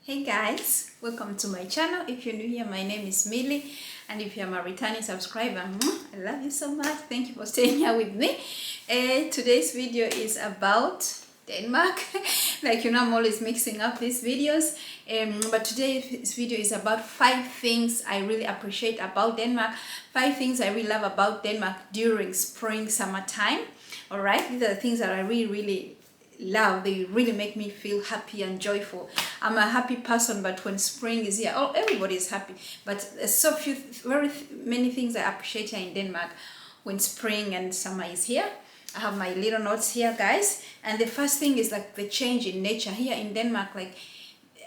Hey guys, welcome to my channel. If you're new here, my name is Millie, and if you're my returning subscriber, I love you so much. Thank you for staying here with me. Today's video is about Denmark. Like you know, I'm always mixing up these videos, but today's video is about 5 things I really appreciate about Denmark, 5 things I really love about Denmark during spring, summertime. All right, these are the things that I really love. They really make me feel happy and joyful. I'm a happy person, but when spring is here, oh, everybody is happy. But there's so few, very many things I appreciate here in Denmark when spring and summer is here. I have my little notes here, guys. And the first thing is like the change in nature here in Denmark. Like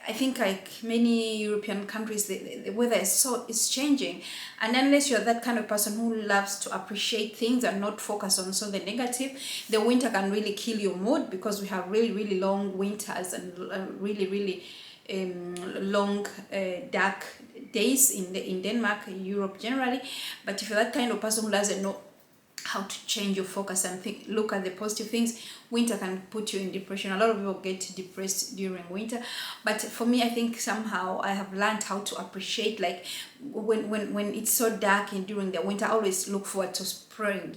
I think like many European countries, the weather is changing, and unless you're that kind of person who loves to appreciate things and not focus on so the negative, the winter can really kill your mood because we have really long winters and really long dark days in Denmark, Europe generally. But if you're that kind of person who doesn't know how to change your focus and look at the positive things, winter can put you in depression. A lot of people get depressed during winter, but for me, I think somehow I have learned how to appreciate, like when it's so dark and during the winter, I always look forward to spring.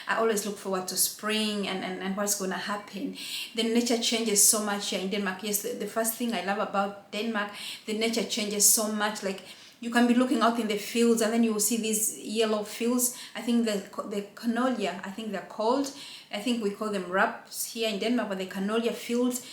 I always look forward to spring and what's gonna happen. The nature changes so much here in Denmark. Yes, the first thing I love about Denmark, the nature changes so much. Like you can be looking out in the fields and then you will see these yellow fields. I think the canola, I think they're called. I think we call them wraps here in Denmark, but the canola fields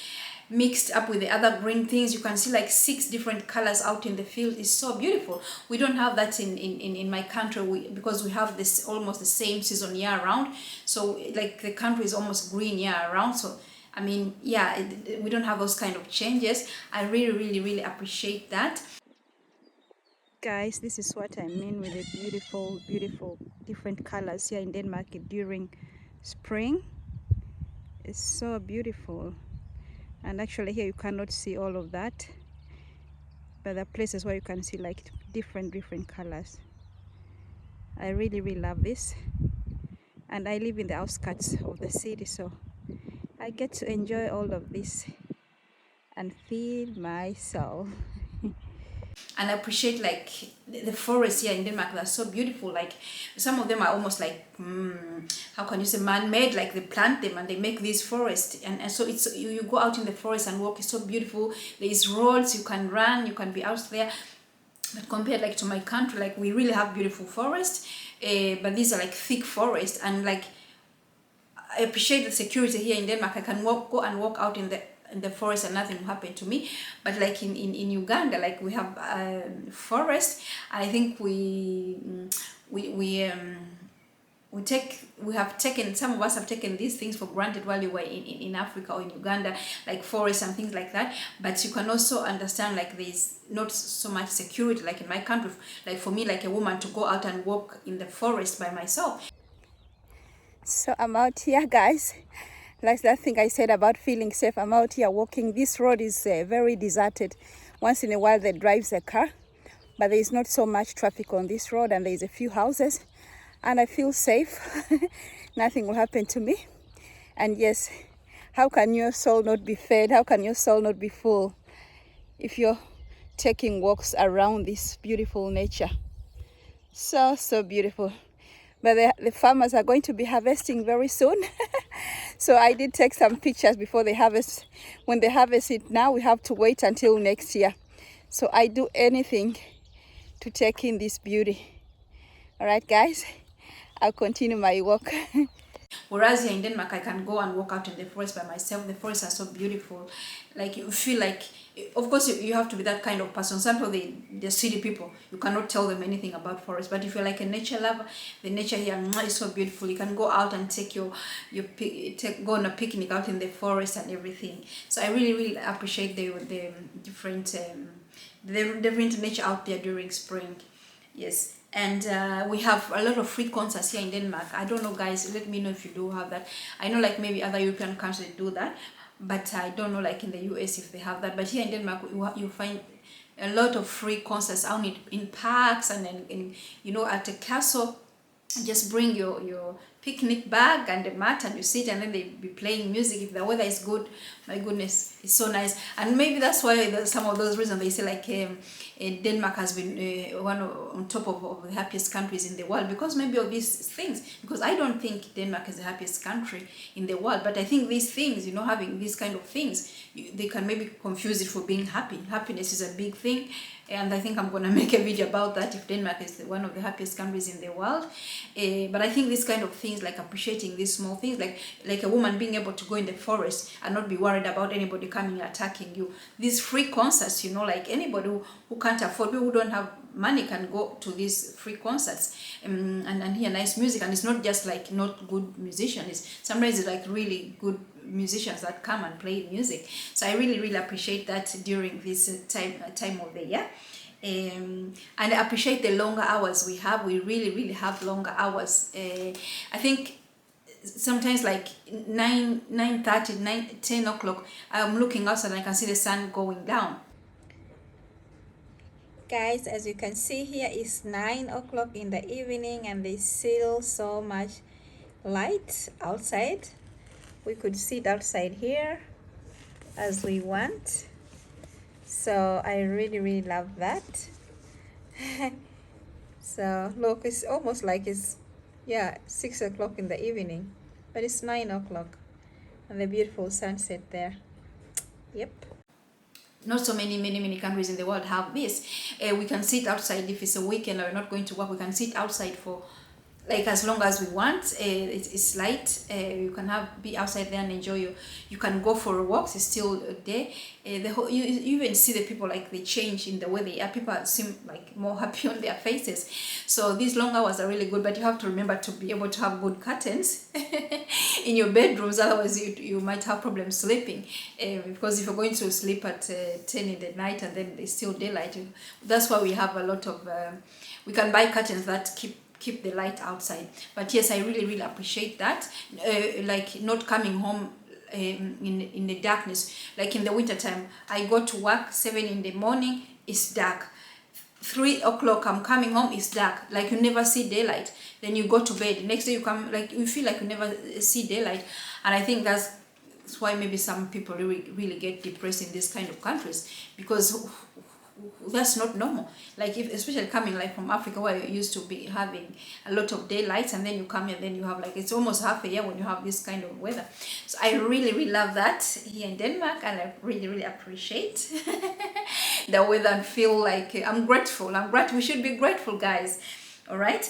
mixed up with the other green things. You can see like 6 different colors out in the field. It's so beautiful. We don't have that in my country because we have this almost the same season year round. So like the country is almost green year round. So I mean, yeah, we don't have those kind of changes. I really appreciate that. Guys, this is what I mean with the beautiful different colors here in Denmark during spring. It's so beautiful, and actually here you cannot see all of that, but there are places where you can see like different colors. I really love this, and I live in the outskirts of the city, so I get to enjoy all of this and feed my soul. And I appreciate like the forests here in Denmark. They're so beautiful. Like some of them are almost like how can you say, man-made. Like they plant them and they make these forests, and so it's you go out in the forest and walk. It's so beautiful. There is roads, you can run, you can be out there. But compared like to my country, like we really have beautiful forests, but these are like thick forests. And like I appreciate the security here in Denmark. I can go and walk out in the forest and nothing will happen to me. But like in Uganda, like we have forest. I think we have taken, some of us have taken these things for granted while you were in Africa or in Uganda, like forests and things like that. But you can also understand like there's not so much security like in my country. Like for me, like a woman, to go out and walk in the forest by myself. So I'm out here, guys. Like that thing I said about feeling safe, I'm out here walking. This road is very deserted. Once in a while there drives a car, but there is not so much traffic on this road, and there's a few houses, and I feel safe. Nothing will happen to me. And yes, how can your soul not be fed? How can your soul not be full if you're taking walks around this beautiful nature? So beautiful. But the farmers are going to be harvesting very soon. So I did take some pictures before they harvest. When they harvest it now, we have to wait until next year. So I do anything to take in this beauty. All right, guys, I'll continue my walk. Whereas here in Denmark, I can go and walk out in the forest by myself. The forests are so beautiful. Like you feel like, of course, you have to be that kind of person. Some people, they're city people. You cannot tell them anything about forest. But if you're like a nature lover, the nature here is so beautiful. You can go out and go on a picnic out in the forest and everything. So I really appreciate the different nature out there during spring. Yes. And we have a lot of free concerts here in Denmark. I don't know, guys, let me know if you do have that. I know like maybe other European countries do that, but I don't know like in the US if they have that. But here in Denmark, you find a lot of free concerts out in parks and at a castle. Just bring your picnic bag and a mat and you sit, and then they be playing music. If the weather is good, my goodness, It's so nice, and maybe that's why some of those reasons they say like Denmark has been on top of the happiest countries in the world, because maybe of these things. Because I don't think Denmark is the happiest country in the world, but I think these things, you know, having these kind of things, they can maybe confuse it for being happy. Happiness is a big thing, and I think I'm gonna make a video about that, if Denmark is one of the happiest countries in the world. But I think these kind of things, like appreciating these small things, like a woman being able to go in the forest and not be worried about anybody coming and attacking you. These free concerts, you know, like anybody who can't afford, people who don't have money can go to these free concerts and hear nice music. And it's not just like not good musicians, sometimes it's like really good musicians that come and play music. So I really appreciate that during this time of the year. And I appreciate the longer hours we have. We really have longer hours. I think sometimes like 9:30, 10 o'clock, I'm looking outside and I can see the sun going down. Guys, as you can see here, it's 9 o'clock in the evening and there's still so much light outside. We could sit outside here as we want. So I really love that. So look, it's almost like it's 6 o'clock in the evening, but it's 9 o'clock and the beautiful sunset there. Yep. Not so many countries in the world have this. We can sit outside if it's a weekend or we're not going to work. We can sit outside for like as long as we want. It's light. You can be outside there and enjoy you can go for walks. It's still day. You even see the people, like they change in the way they are. People seem like more happy on their faces. So these long hours are really good, but you have to remember to be able to have good curtains in your bedrooms, otherwise you might have problems sleeping, because if you're going to sleep at 10 in the night and then it's still daylight, that's why we have a lot of we can buy curtains that keep the light outside. But yes, I really appreciate that, like not coming home in the darkness. Like in the winter time, I go to work 7 in the morning, it's dark. 3 o'clock I'm coming home, it's dark, like you never see daylight. Then you go to bed, next day you come, like you feel like you never see daylight. And I think that's why maybe some people really get depressed in these kind of countries, because that's not normal. Like especially coming like from Africa, where you used to be having a lot of daylight, and then you come here, then you have like, it's almost half a year when you have this kind of weather. So I really love that here in Denmark, and I really appreciate the weather and feel like I'm grateful. We should be grateful, guys. All right.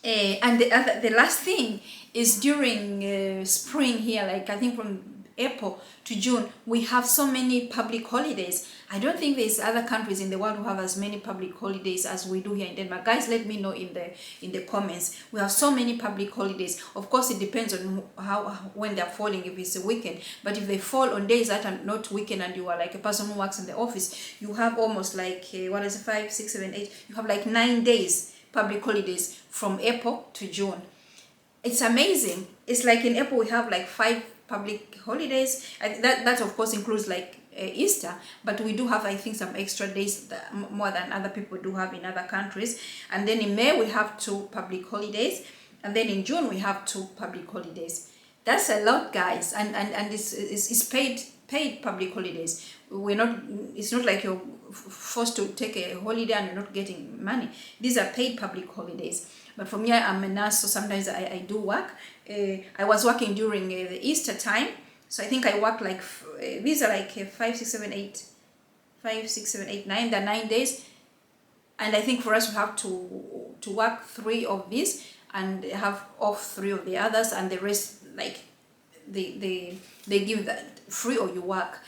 And the last thing is during spring here, like I think from April to June, we have so many public holidays. I don't think there's other countries in the world who have as many public holidays as we do here in Denmark. Guys, let me know in the comments. We have so many public holidays. Of course, it depends on when they're falling, if it's a weekend. But if they fall on days that are not weekend and you are like a person who works in the office, you have almost like 5, 6, 7, 8. You have like 9 days public holidays from April to June. It's amazing. It's like in April we have like 5 public holidays. That of course includes like Easter, but we do have, I think, some extra days more than other people do have in other countries. And then in May we have 2 public holidays, and then in June we have 2 public holidays. That's a lot, guys, and it's paid public holidays. It's not like you're forced to take a holiday and you're not getting money. These are paid public holidays. But for me, I'm a nurse, so sometimes I do work. I was working during the Easter time, so I think I worked like these are like 5, 6, 7, 8, 9. They're 9 days, and I think for us we have to work 3 of these and have off 3 of the others, and the rest like they give that free or you work.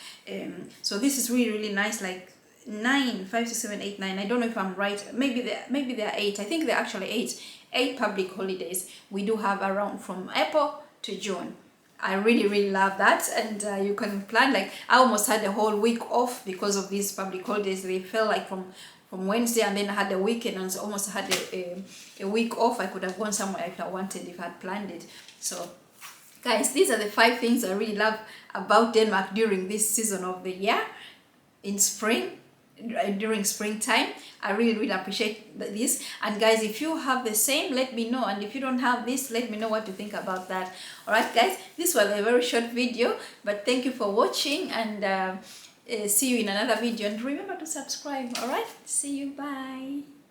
So this is really nice. Like 9, 5, 6, 7, 8, 9. I don't know if I'm right. Maybe there are 8. I think they're actually 8 public holidays we do have around from April to June. I really love that, and you can plan. Like I almost had a whole week off because of these public holidays. They fell like from Wednesday, and then I had a weekend, and so almost had a week off. I could have gone somewhere if I wanted, if I had planned it. So guys, these are the 5 things I really love about Denmark during this season of the year. In spring, during springtime. I really appreciate this. And guys, if you have the same, let me know, and if you don't have this, let me know what you think about that. All right guys, this was a very short video, but thank you for watching, and see you in another video, and remember to subscribe. All right, see you, bye.